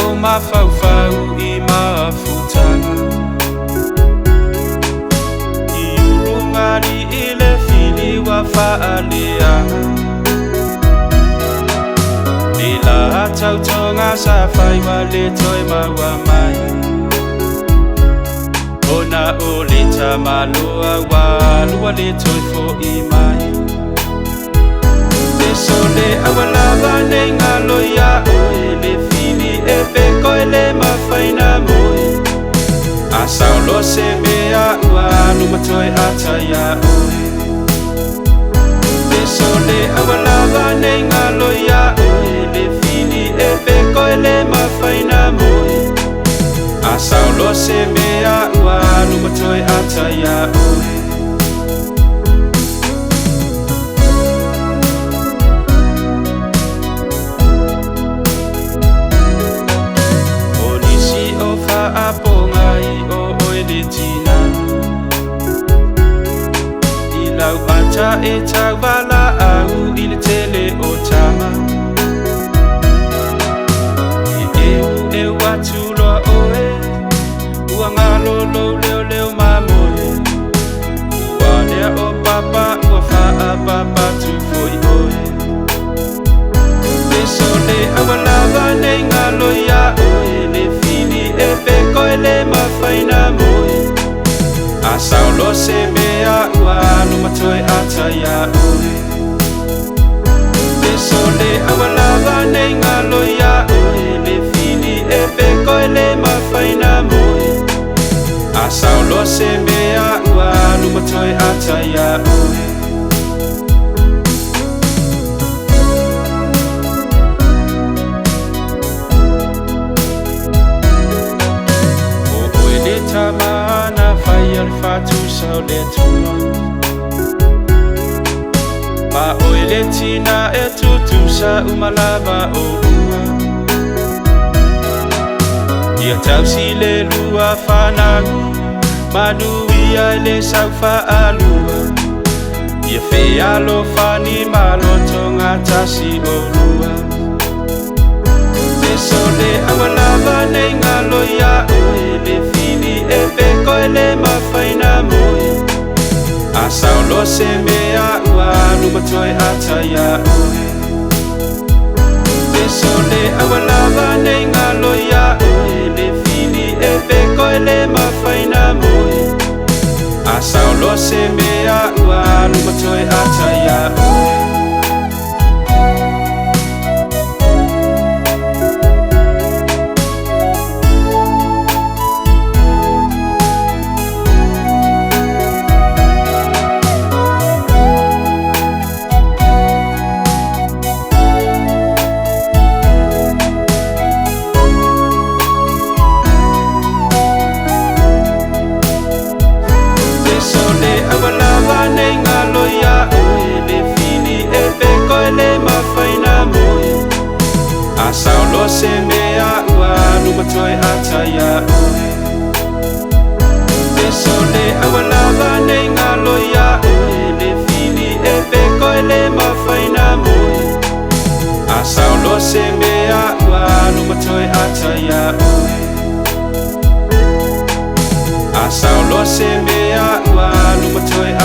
o mafaufau I mafutanga I urungari I le fili wa faaleanga I la tautonga sa fai wa le toi maua mai Ona o le tamalua wa lua le toi fo I mai Sole awalava ne ngalo ya oe le fili e pe koe le mawhaina moe Asao lo se mea ua lumatoe ata ya oe Sole awalava ne ngalo ya oe le fili e pe koe le mawhaina moe Asao lo se mea ua lumatoe ata ya oe Ilau ata e tawala au I le tele o tama I e watu loa oe Ua ngalo leo leo mamoe Ua lea o papa ua faa papa tufoi oe Sole awalava ne ngalo ya oe Le fili e pe koe le mawhaina moe Asao lo se mea ua lumatoe ata ya oe Sole awalava ne ngalo ya oe Le fili e pe koe le mawhaina moe Asao lo se mea ua lumatoe ata ya oe Tamana fire fatu sao le tua Ma oe le tina e tutu sa umalava o ua Ia tausi le lua whanagu Manui ai le sau whaalua Ia whealo whani maloto ngā tasi o rua Sole awalava nei ngalo ya oe Le fili e pe koe le mawhaina moe Asao lo se mea ua lumatoe ata ya oe Sole awalava nei ngalo ya oe Le fili e pe koe le mawhaina moe Asao lo se mea ua lumatoe ata ya oe Asao lo se mea ua lumatoe ata ya oe Sole awalava nei ngalo ya oe Le fili e pe koe le mawhaina moe Asao lo se mea ua lumatoe ata ya oe Asao lo se mea ua lumatoe